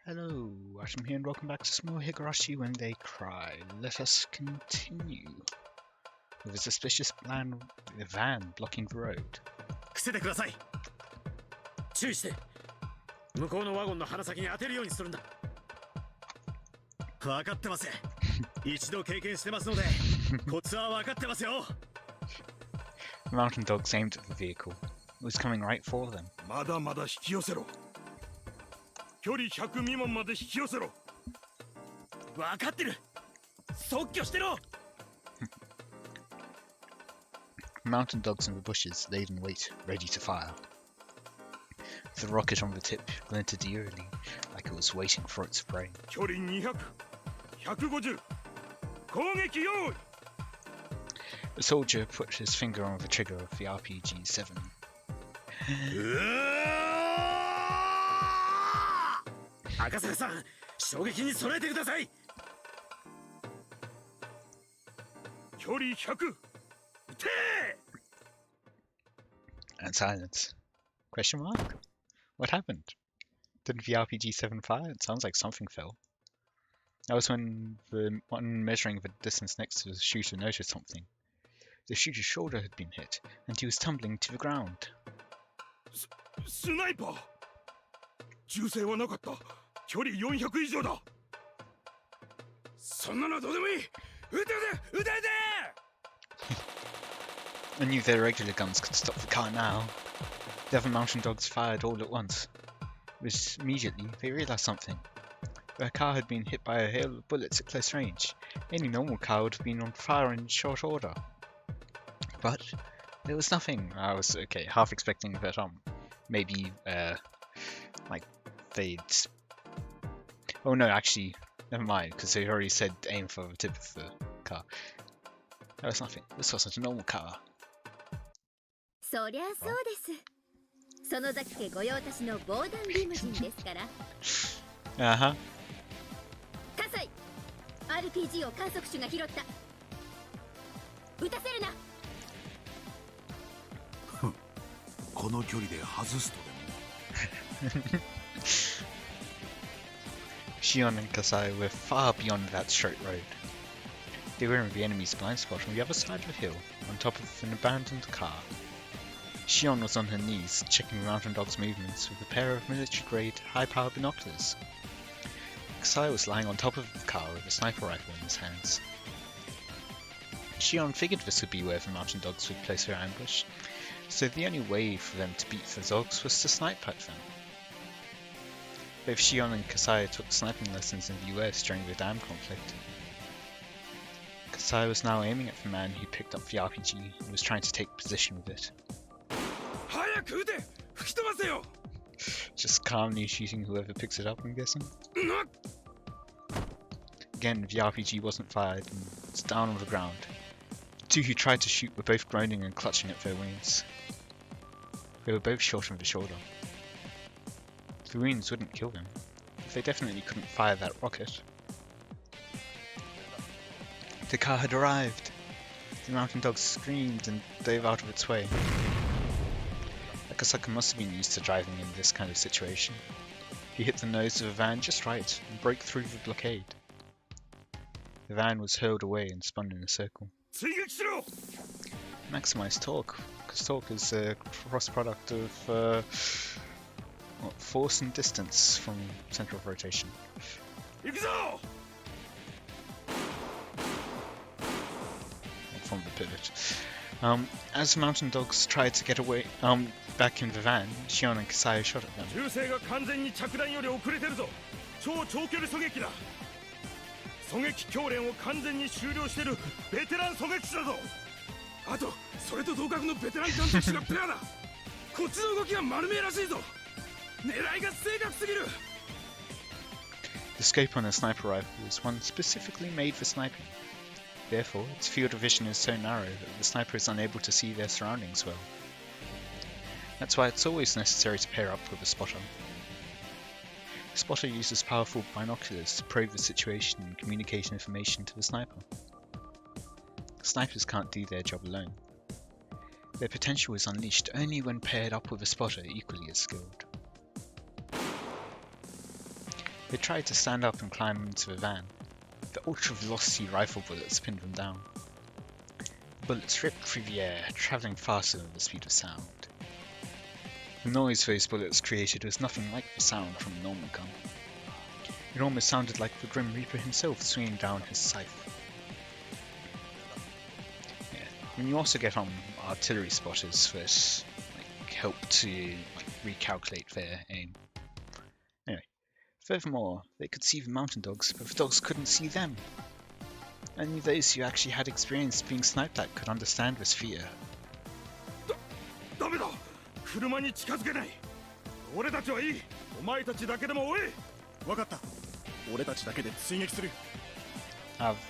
Hello, Watem here and welcome back to some more Higurashi When They Cry. Let us continue with a suspicious van blocking the road. 伏せてください。注意して。向こうのワゴンの鼻先に当てるようにするんだ。分かってます。一度経験してますので、コツは分かってますよ。The mountain dogs aimed at the vehicle. It was coming right for them. まだまだ引き寄せろ。距離100未満まで引き寄せろ。分かってる。即挙してろ。Mountain dogs in the bushes laid in wait, ready to fire. The rocket on the tip glinted eerily, like it was waiting for its prey. 距離200、150、攻撃用意。 The soldier put his finger on the trigger of the RPG-7. 赤坂さん、衝撃に備えてください。距離100、撃て！ And silence. Question mark? What happened? Didn't the RPG-7 fire? It sounds like something fell. That was when the one measuring the distance next to the shooter noticed something. The shooter's shoulder had been hit, and he was tumbling to the ground. スナイパー！銃声はなかった。距離400以上だ。そんなのどうでもいい。撃て撃て！ I knew their regular guns could stop the car now. The other mountain dogs fired all at once. But immediately, they realized something. Their car had been hit by a hail of bullets at close range. Any normal car would have been on fire in short order. But there was nothing. I was half expecting that maybe like they'd. Oh no, actually, never mind, because they already said aim for the tip of the car. There was nothing. This wasn't a normal car. そりゃそうです。園崎家御用達の防弾リムジンですから。Uh-huh. 葛西 RPG を観測手が拾った。撃たせるな。この距離で外すとでも。 Shion and Kasai were far beyond that straight road. They were in the enemy's blind spot on the other side of the hill, on top of an abandoned car. Shion was on her knees, checking the mountain dog's movements with a pair of military-grade, high-power binoculars. Kasai was lying on top of the car with a sniper rifle in his hands. Shion figured this would be where the mountain dogs would place their ambush, so the only way for them to beat the dogs was to snipe at them. Both Shion and Kasai took sniping lessons in the US during the dam conflict. Kasai was now aiming at the man who picked up the RPG and was trying to take position with it. Just calmly shooting whoever picks it up, I'm guessing. Again, the RPG wasn't fired and it's down on the ground. The two who tried to shoot were both groaning and clutching at their wounds. They were both shot in the shoulder. The wounds wouldn't kill them, but they definitely couldn't fire that rocket. The car had arrived! The mountain dog screamed and dove out of its way. Akasaka must have been used to driving in this kind of situation. He hit the nose of the van just right and broke through the blockade. The van was hurled away and spun in a circle. Maximize torque, because torque is a cross product of force and distance from center of rotation. From the pivot. As the mountain dogs tried to get away back in the van, Shion and Kasai shot at them. 銃声が完全に着弾より遅れてるぞ。超長距離狙撃だ。狙撃教練を完全に修了してるベテラン狙撃手だぞ。あと、それと同格のベテラン監督手がペアだ。こっちの動きが丸見えらしいぞ。狙いが正確すぎる。 The scope on a sniper rifle is one specifically made for sniping. Therefore, its field of vision is so narrow that the sniper is unable to see their surroundings well. That's why it's always necessary to pair up with a spotter. The spotter uses powerful binoculars to probe the situation and communicate information to the sniper. Snipers can't do their job alone. Their potential is unleashed only when paired up with a spotter equally as skilled. They tried to stand up and climb into the van. The ultra-velocity rifle bullets pinned them down. The bullets ripped through the air, travelling faster than the speed of sound. The noise those bullets created was nothing like the sound from a normal gun. It almost sounded like the Grim Reaper himself swinging down his scythe. Yeah. And you also get artillery spotters that help to recalculate their aim. Anyway, furthermore, they could see the mountain dogs, but the dogs couldn't see them. Only those who actually had experience being sniped at could understand this fear. ダメだ車に近づけない俺たちはいいお前たちだけでも追え分かった俺たちだけで追撃する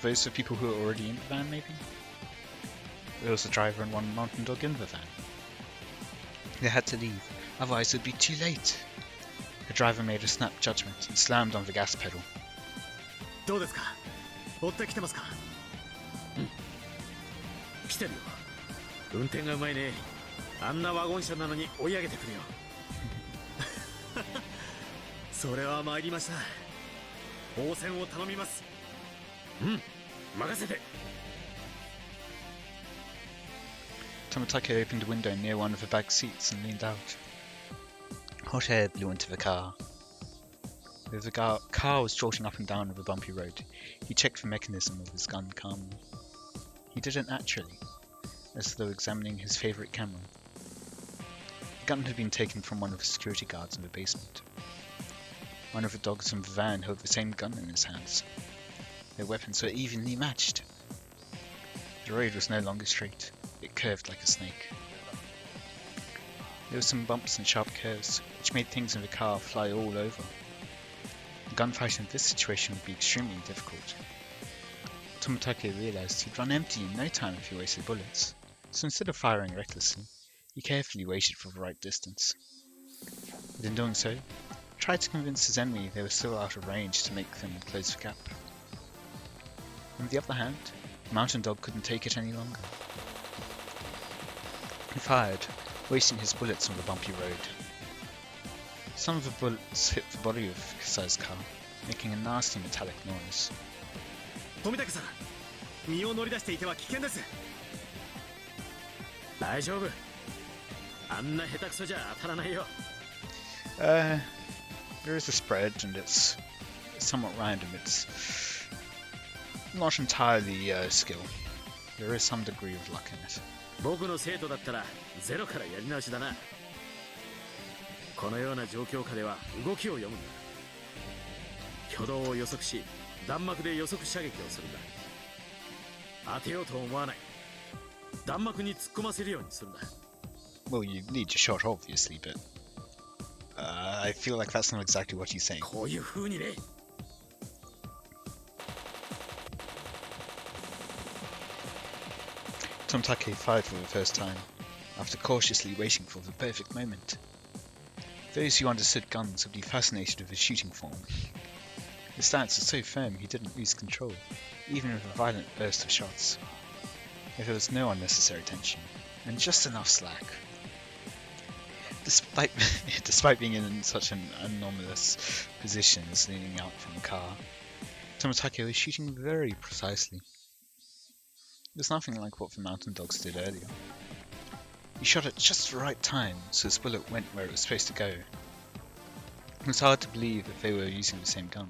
Those are people who are already in the van, maybe? There was a driver and one mountain dog in the van. They had to leave, otherwise it would be too late. The driver made a snap judgment and slammed on the gas pedal. どうですか追ってきてますか来てるよ運転がうまいねあんなワゴン車なのに追い上げてくるよそれは参りました応戦を頼みますうん任せて Tomitake opened a window near one of the back seats and leaned out. Hot air blew into the car. As the car was jolting up and down the bumpy road, he checked the mechanism of his gun calmly. He did it naturally, as though examining his favourite camera. The gun had been taken from one of the security guards in the basement. One of the dogs in the van held the same gun in his hands. Their weapons were evenly matched. The road was no longer straight. It curved like a snake. There were some bumps and sharp curves, which made things in the car fly all over. A gunfight in this situation would be extremely difficult. Tomitake realized he'd run empty in no time if he wasted bullets, so instead of firing recklessly, he carefully waited for the right distance. And in doing so, tried to convince his enemy they were still out of range to make them close the gap. On the other hand, the mountain dog couldn't take it any longer. He fired, wasting his bullets on the bumpy road. Some of the bullets hit the body of Kisai's car, making a nasty metallic noise. 富武さん身を乗り出していては危険です大丈夫あんな下手くそじゃ当たらないよ There is a spread and it's somewhat random. It's not entirely skill. There is some degree of luck in it. 僕の生徒だったらゼロからやり直しだなこのような状況下では動きを読むんだ挙動を予測し弾幕で予測射撃をするんだ当てようと思わない弾幕に突っ込ませるようにするんだ Well, you need your shot, obviously, but I feel like that's not exactly what he's saying. こういう風にね Tomitake fired for the first time, after cautiously waiting for the perfect moment. Those who understood guns would be fascinated with his shooting form. His stance was so firm he didn't lose control, even with a violent burst of shots. Yet there was no unnecessary tension, and just enough slack. Despite being in such an anomalous position as leaning out from the car, Tomitake was shooting very precisely. It was nothing like what the mountain dogs did earlier. He shot at just the right time, so his bullet went where it was supposed to go. It was hard to believe that they were using the same gun.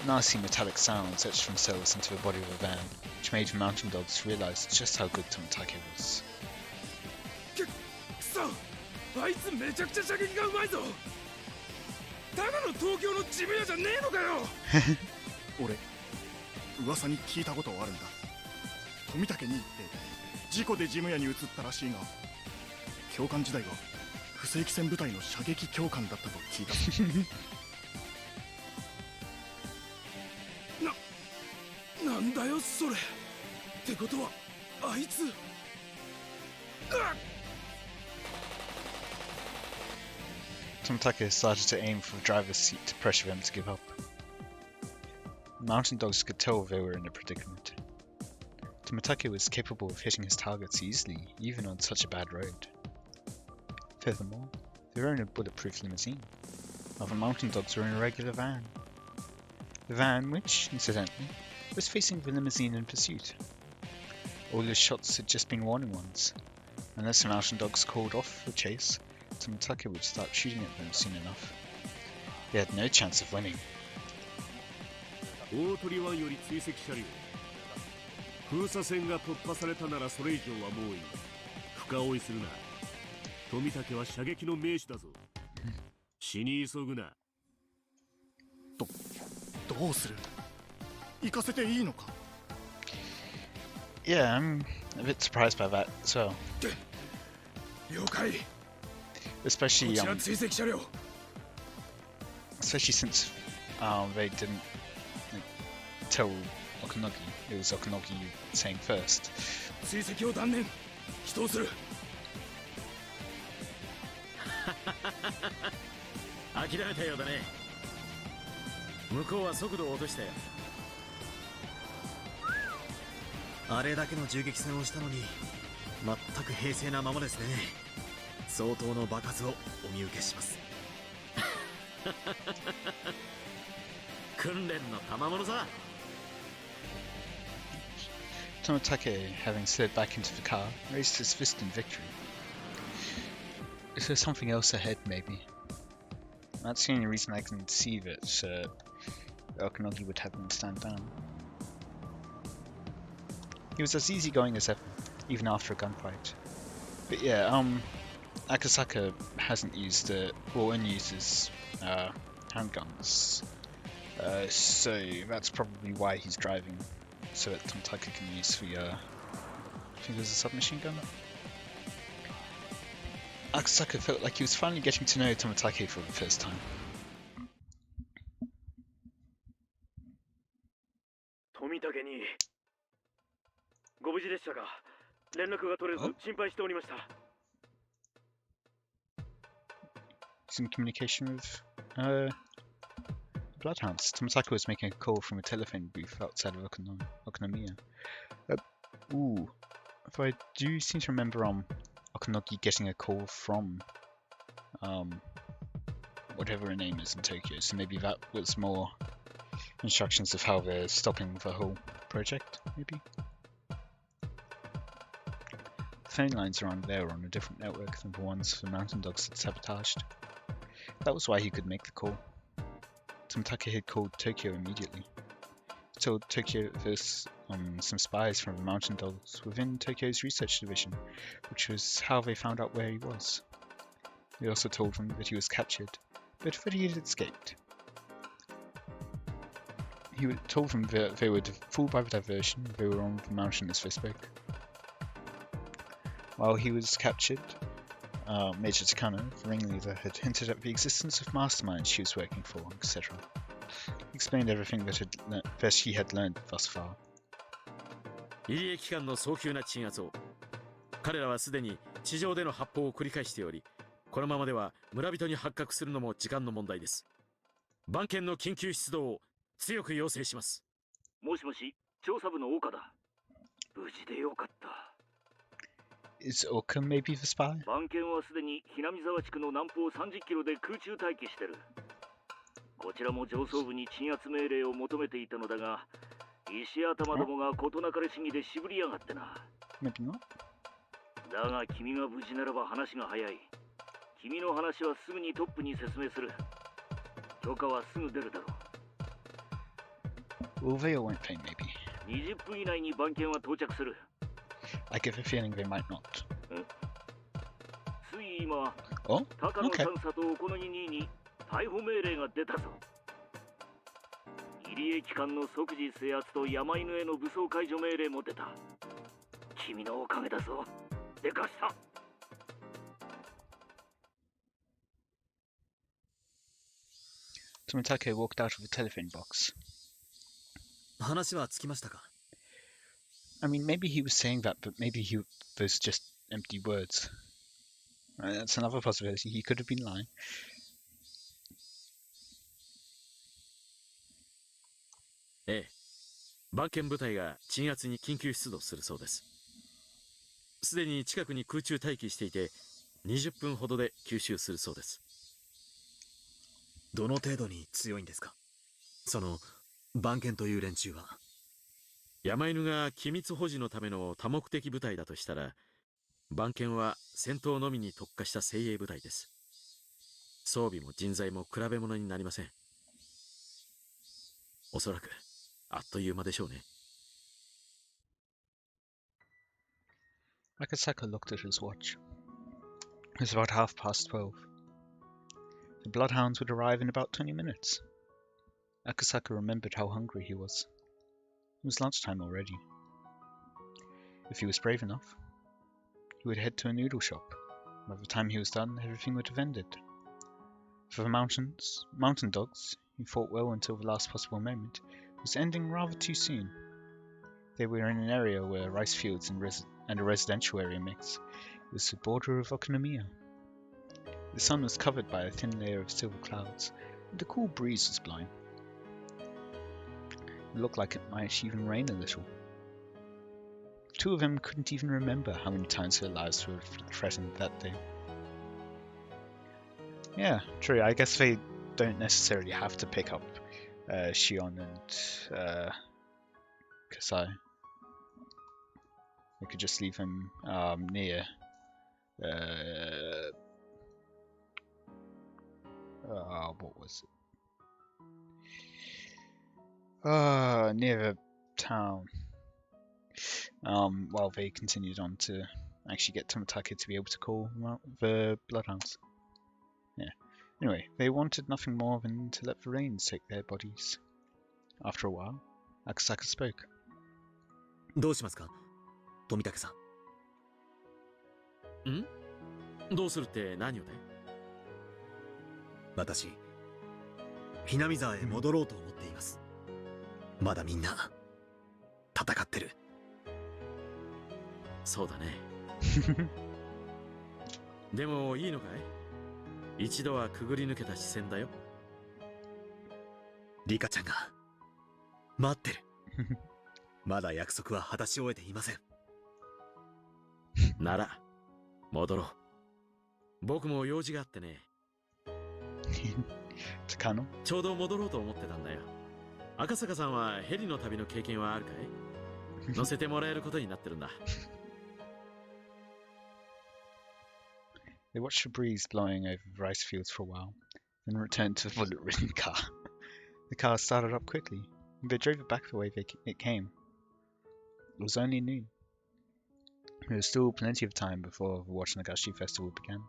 Nasty metallic sounds etched themselves into the body of the van, which made the mountain dogs realize just how good Tomitake was. くそあいつめちゃくちゃ射撃がうまいぞただの東京のジム屋じゃねえのかよ俺噂に聞いたことあるんだ富武に行って事故でジム屋に移ったらしいが教官時代は不正規戦部隊の射撃教官だったと聞いたなんだよそれってことはあいつ Tomitake started to aim for the driver's seat to pressure them to give up. The mountain dogs could tell they were in a predicament. Tomitake was capable of hitting his targets easily, even on such a bad road. Furthermore, they were in a bulletproof limousine. Other mountain dogs were in a regular van. The van, which, incidentally, was facing the limousine in pursuit. All his shots had just been warning ones. Unless the mountain dogs called off the chase, Tomitake would start shooting at them soon enough. He had no chance of winning. 大鳥湾より追跡車両。封鎖線が突破されたならそれ以上はもういい。深追いするな。富武は射撃の名手だぞ。死に急ぐな。どうする？行かせていいのか？ Yeah, I'm a bit surprised by that as well. 了解。 Especially こちら追跡車両。 especially since they didn't like, tell Okanogi. It was Okanogi saying first. 追跡を断念。帰投する。諦めたようだね。向こうは速度を落としたよ。あれだけの銃撃戦をしたのに全く平静なままですね。相当の爆発をお見受けします。訓練の賜物さ。 Tomitake, having slid back into the car, raised his fist in victory. Is there something else ahead, maybe? That's the only reason I can see that Okanogi would have him stand down. He was as easygoing as ever, even after a gunfight. But yeah, Akasaka hasn't used or only uses handguns, so that's probably why he's driving, so that Tomitake can use the I think it was a submachine gun. Akasaka felt like he was finally getting to know Tomitake for the first time. 富武にご無事でしたか。連絡が取れず心配しておりました。 He's in communication with Bloodhounds. Tomitake was making a call from a telephone booth outside of Okonomiya. If I do seem to remember Okanogi getting a call from whatever her name is in Tokyo, so maybe that was more instructions of how they're stopping the whole project, maybe? The phone lines around there were on a different network than the ones the mountain dogs had sabotaged. That was why he could make the call. Tomitake had called Tokyo immediately. He told Tokyo there's some spies from the mountain dogs within Tokyo's research division, which was how they found out where he was. They also told him that he was captured, but that he had escaped. He told them that they were fooled by the diversion they were on the mountain as they spoke. While he was captured, Major Takano, the ringleader, had hinted at the existence of masterminds she was working for, etc. He explained everything that he had learned thus far. 入江機関の早急な鎮圧を。彼らはすでに地上での発砲を繰り返しており、このままでは村人に発覚するのも時間の問題です。番犬の緊急出動を強く要請します。もしもし、調査部の岡だ。無事でよかった。 Is Oka maybe the spy? 番犬はすでにひなみ沢地区の南方30キロで空中待機してる。こちらも上層部に鎮圧命令を求めていたのだが、石頭どもが事なかれ主義で渋りやがってな。Maybe not. だが君が無事ならば話が早い。君の話はすぐにトップに説明する。許可はすぐ出るだろう。Well, they all won't pay, maybe. 20分以内に番犬は到着する。 I get the feeling they might not. つい今、 Oh? 高野 Okay. 三佐とおこのぎ兄に逮捕命令が出たぞ。入江機関の即時制圧と山犬への武装解除命令も出た。君のおかげだぞ。でかした。 Tomitake walked out of the telephone box. 話はつきましたか？ I mean, maybe he was saying that, but maybe those just empty words. That's another possibility. He could have been lying. ええ。番犬部隊が鎮圧に緊急出動するそうです。すでに近くに空中待機していて、20分ほどで吸収するそうです。どの程度に強いんですか？その番犬という連中は。山犬が機密保持のための多目的部隊だとしたら、番犬は戦闘のみに特化した精鋭部隊です。装備も人材も比べ物になりません。おそらくあっという間でしょうね。Akasaka looked at his watch. It was about 12:30. The bloodhounds would arrive in about 20 minutes. Akasaka remembered how hungry he was. It was lunchtime already. If he was brave enough, he would head to a noodle shop. By the time he was done, everything would have ended. For the mountain dogs, who fought well until the last possible moment, it was ending rather too soon. They were in an area where rice fields and a residential area mix. It was the border of Okonomiya. The sun was covered by a thin layer of silver clouds, and a cool breeze was blowing. It looked like it might even rain a little. Two of them couldn't even remember how many times their lives were threatened that day. Yeah, true. I guess they don't necessarily have to pick up Shion and Kasai. They could just leave him near what was it? Near the town. While they continued on to actually get Tomitake to be able to call the bloodhounds. Yeah. Anyway, they wanted nothing more than to let the rains take their bodies. After a while, Akasaka spoke. どうしますか、富武さん。ん？どうするって何をだい？私、ひなみ沢へ戻ろうと思っています。まだみんな戦ってる。そうだね。でもいいのかい？一度はくぐり抜けた視線だよ。リカちゃんが待ってる。まだ約束は果たし終えていません。なら戻ろう。僕も用事があってね。Takano? ちょうど戻ろうと思ってたんだよ。赤坂さんはヘリの旅の経験はあるかい？乗せてもらえることになってるんだ。They watched the breeze blowing over the rice fields for a while, then returned to the bullet-ridden car. The car started up quickly, and they drove it back the way it came. It was only noon. There was still plenty of time before the Watch Nagashi festival began.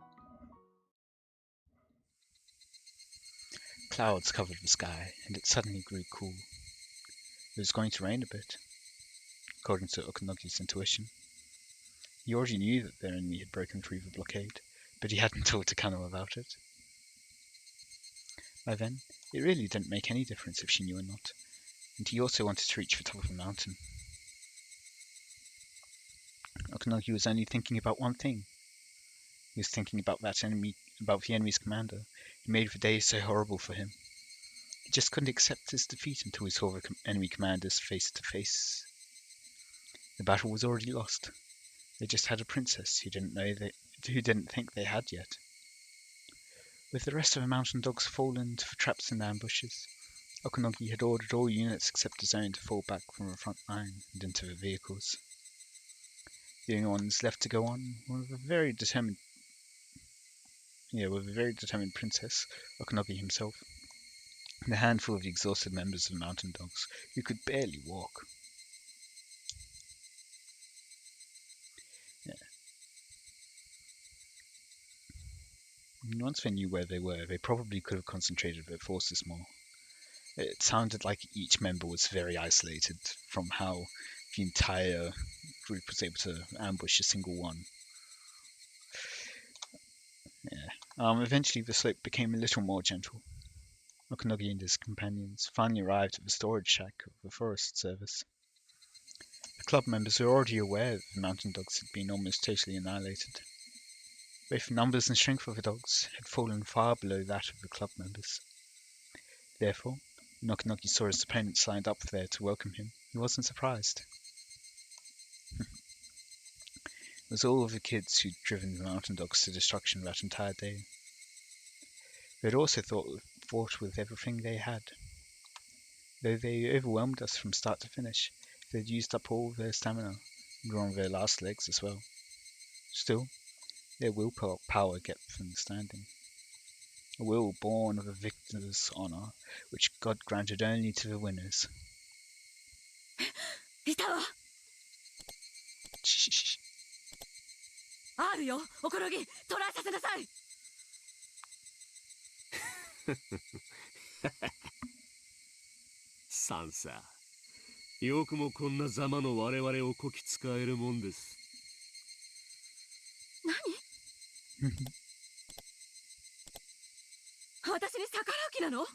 Clouds covered the sky, and it suddenly grew cool. It was going to rain a bit, according to Okunogi's intuition. He already knew that their enemy had broken through the blockade, but he hadn't told Takano about it. By then, it really didn't make any difference if she knew or not, and he also wanted to reach the top of the mountain. Okunogi was only thinking about one thing. He was thinking about the enemy's commander, who made the day so horrible for him. He just couldn't accept his defeat until he saw the enemy commanders face to face. The battle was already lost. They just had a princess who didn't think they had yet. With the rest of the mountain dogs fallen into the traps and ambushes, Okunogi had ordered all units except his own to fall back from the front line and into the vehicles. The only ones left to go on were with a very determined princess, Okunogi himself, and a handful of the exhausted members of the mountain dogs who could barely walk. Once they knew where they were, they probably could have concentrated their forces more. It sounded like each member was very isolated from how the entire group was able to ambush a single one. Eventually the slope became a little more gentle. Okunogi and his companions finally arrived at the storage shack of the Forest Service. The club members were already aware that the mountain dogs had been almost totally annihilated. Both the numbers and strength of the dogs had fallen far below that of the club members. Therefore, when Okunogi saw his opponents lined up there to welcome him, he wasn't surprised. It was all of the kids who'd driven the mountain dogs to destruction that entire day. They had also thought fought with everything they had. Though they overwhelmed us from start to finish, they'd used up all their stamina and were on their last legs as well. Still, their willpower kept them standing. A will born of a victor's honor, which God granted only to the winners. いたわ。あるよ、おころぎ、トライさせなさい。サンサよくもこんなざまの我々をこき使えるもんです。何？私に逆らう気なの？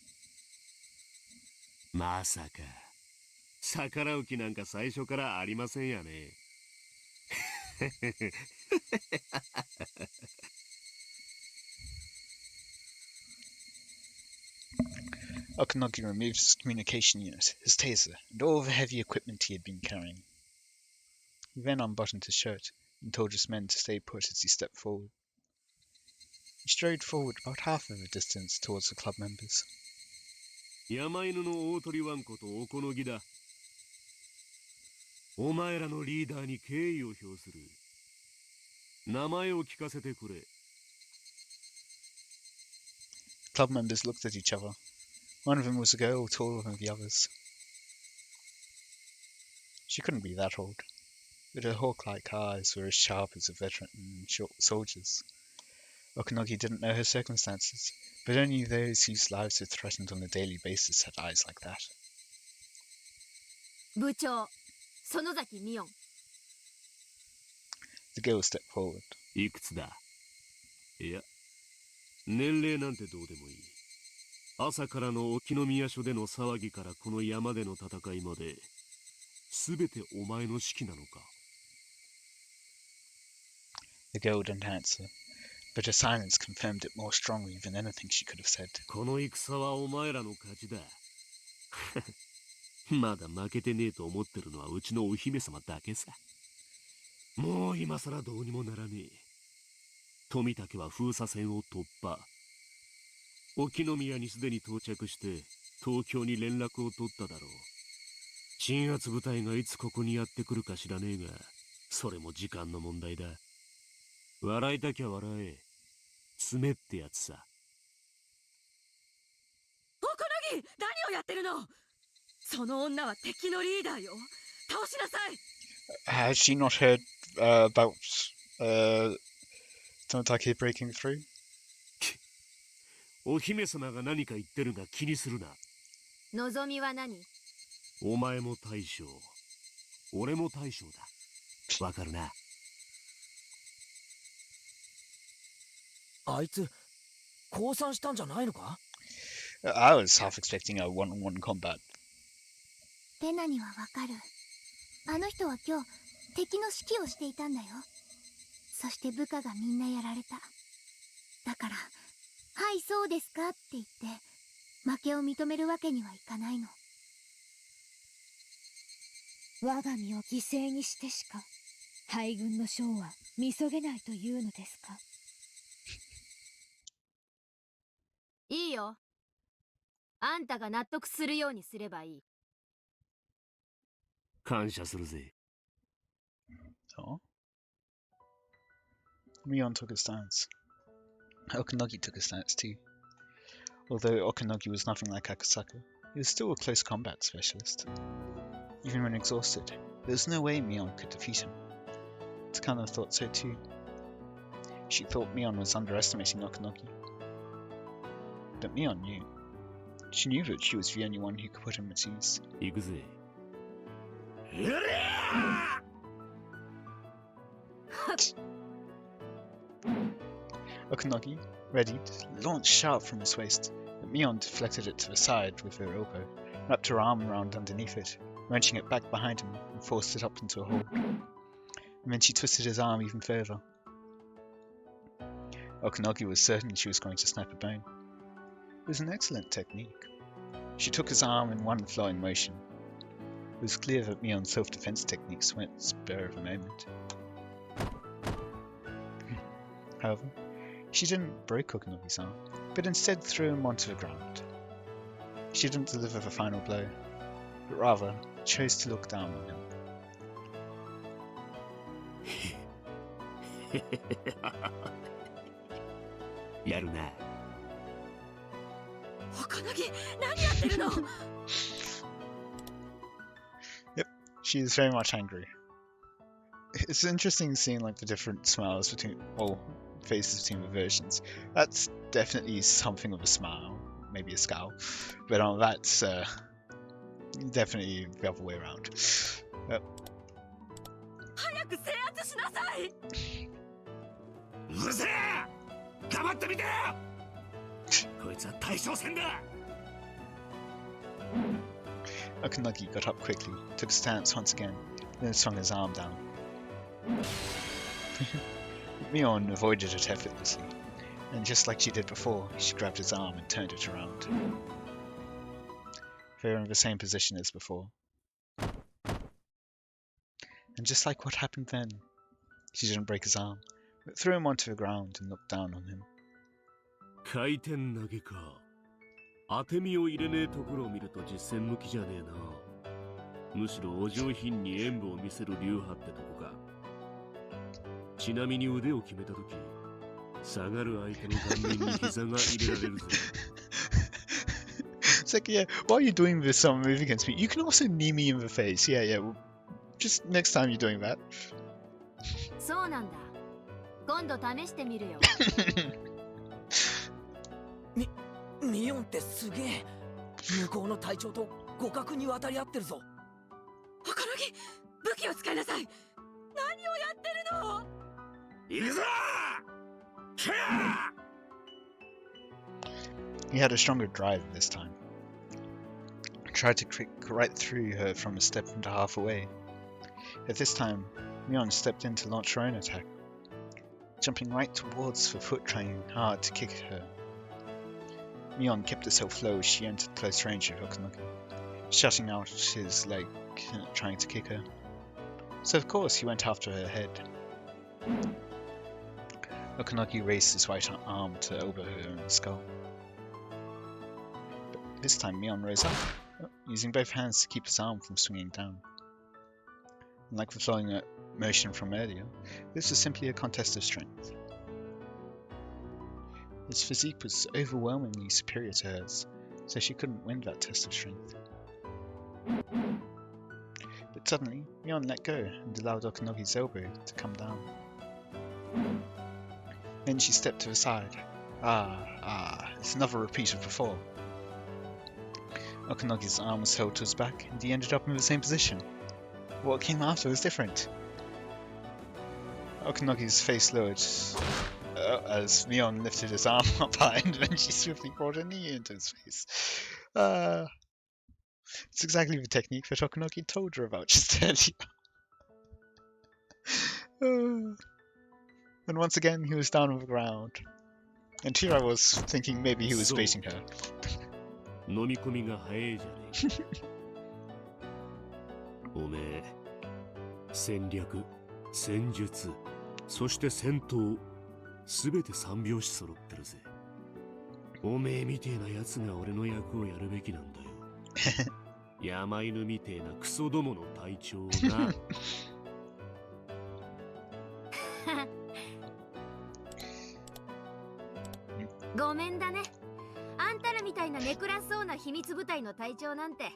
まさか逆らう気なんか最初からありませんやね。Okanagi removed his communication unit, his taser, and all the heavy equipment he had been carrying. He then unbuttoned his shirt and told his men to stay put as he stepped forward. He strode forward about half of the distance towards the club members. 山犬の大鳥ワンコとおこのぎだ。お前らのリーダーに敬意を表する。名前を聞かせてくれ。Club members looked at each other. One of them was a girl taller than the others. She couldn't be that old, but her hawk-like eyes were as sharp as a veteran soldier's. Okanagi didn't know her circumstances, but only those whose lives were threatened on a daily basis had eyes like that. 部長、園崎美音。The girl stepped forward. いくつだ？いや、年齢なんてどうでもいい。朝からの沖宮署での騒ぎからこの山での戦いまで、すべてお前の指揮なのか？ The girl didn't answer, but her silence confirmed it more strongly than anything she could have said. この戦はお前らの勝ちだ。まだ負けてねえと思ってるのはうちのお姫様だけさ。もう今さらどうにもならねえ。富武は封鎖線を突破。沖宮にすでに到着して東京に連絡を取っただろう。鎮圧部隊がいつここにやってくるか知らねえが、それも時間の問題だ。笑いたきゃ笑え。爪ってやつさ。おこのぎ、何をやってるの？その女は敵のリーダーよ。倒しなさい。Has she not heard about Tomitake breaking through? お姫様が何か言ってるが気にするな。望みは何？お前も大将、俺も大将だ。わかるな。あいつ降参したんじゃないのか？ I was half expecting a one-on-one combat. レナにはわかる。あの人は今日敵の指揮をしていたんだよ。そして部下がみんなやられた。だから、はいそうですかって言って負けを認めるわけにはいかないの。我が身を犠牲にしてしか大軍の将は見そげないというのですか？いいよ。あんたが納得するようにすればいい。感謝するぜ。Oh? Mion took a stance. Okanagi took a stance too. Although Okanagi was nothing like Akasaka, he was still a close combat specialist. Even when exhausted, there was no way Mion could defeat him. Takano thought so too. She thought Mion was underestimating Okanagi. But Mion knew. She knew that she was the only one who could put him at ease. 行くぜ。Okanagi, readied, launched sharp from his waist, but Mion deflected it to the side with her elbow, wrapped her arm around underneath it, wrenching it back behind him and forced it up into a hold. And then she twisted his arm even further. Okanagi was certain she was going to snap a bone. It was an excellent technique. She took his arm in one flowing motion. It was clear that Mion's self-defense techniques went spur of the moment. However, she didn't break Okanagi's arm, but instead threw him onto the ground. She didn't deliver the final blow, but rather chose to look down on him. やるな。他の木、何やってるの？ Yep, she is very much angry. It's interesting seeing like the different smiles between, well, faces between the versions. That's definitely something of a smile, maybe a scowl, but that's definitely the other way around. Yep. 早く制圧しなさい。うるせえ。黙ってみて。こいつは大将戦だ。 Okanagi got up quickly, took a stance once again, then swung his arm down. Mion avoided it effortlessly, and just like she did before, she grabbed his arm and turned it around. They were in the same position as before. And just like what happened then, she didn't break his arm, but threw him onto the ground and looked down on him. 回転投げか。当て身を入れねえところを見ると実戦向きじゃねえな。むしろお上品に演武を見せる流派ってとこか。ちなみに腕を決めたとき、下がる相手の顔面に膝が入れられるぜ。It's like, yeah, while you're doing this move against me, you can also knee me in the face. Yeah, yeah, well, just next time you're doing that. そうなんだ。今度試してみるよ。ミオンってすげえ。向こうの隊長と互角に渡り合ってるぞ。他の木、武器を使いなさい。何をやってるの？行くぞ。キャー。 He had a stronger drive this time. Tried to kick right through her from a step and a half away. At this time, Mion stepped in to launch her own attack, jumping right towards the foot, trying hard to kick her. Mion kept herself low as she entered close range of Okanagi, shutting out his leg, trying to kick her. So of course he went after her head. Okanagi raised his right arm to elbow her in the skull. But this time Mion rose up, using both hands to keep his arm from swinging down. Unlike the flowing motion from earlier, this was simply a contest of strength. His physique was overwhelmingly superior to hers, so she couldn't win that test of strength. But suddenly, Mion let go and allowed Okanagi's elbow to come down. Then she stepped to the side. It's another repeat of before. Okanagi's arm was held to his back, and he ended up in the same position. What came after was different. Okanagi's face lowered as Mion lifted his arm up high, and then she swiftly brought a knee into his face. It's exactly the technique that Okanagi told her about just earlier. And once again, he was down on the ground. And here I was, thinking maybe he was baiting her. 飲み込みが早いじゃねえ。おめえ、戦略、戦術、そして戦闘、すべて三拍子揃ってるぜ。おめえみてえな奴が俺の役をやるべきなんだよ。山犬みてえなクソどもの隊長が。ごめんだね。あんたらみたいなネクラそうな秘密部隊の隊長なんて。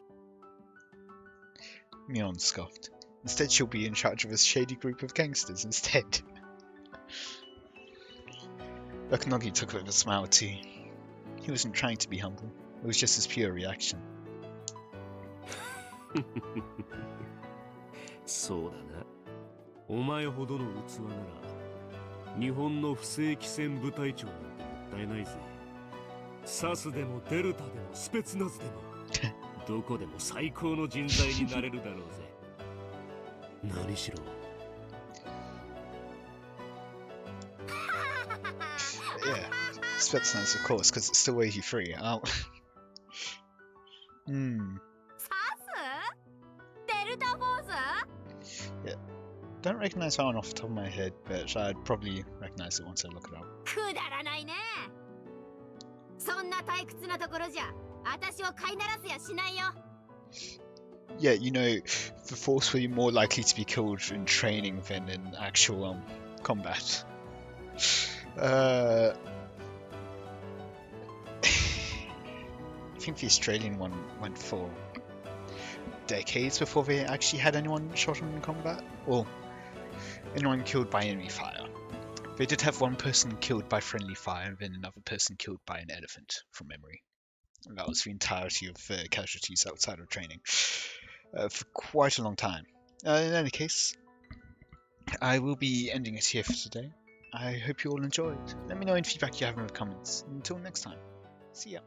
Mion scoffed. Instead, she'll be in charge of a shady group of gangsters instead. Okanagi took it with a smile too. He wasn't trying to be humble. It was just his pure reaction. そうだな。お前ほどの器なら、日本の不正規戦部隊長なんてもったいないぜ。サスでもデルタでもスペツナズでも、どこでも最高の人材になれるだろうぜ。何しろ。Yeah, Spetsnaz, of course, because it's still 83. Yeah. Don't recognize that one off the top of my head, but I'd probably recognize it once I look it up. くだらないね。そんな退屈なところじゃ私を飼いならせやしないよ。 Yeah, you know, the Force will be more likely to be killed in training than in actual combat. I think the Australian one went for decades before they actually had anyone shot in combat, or anyone killed by enemy fire. They did have one person killed by friendly fire and then another person killed by an elephant, from memory. And that was the entirety of casualties outside of training for quite a long time. In any case, I will be ending it here for today. I hope you all enjoyed. Let me know any feedback you have in the comments. Until next time, see ya.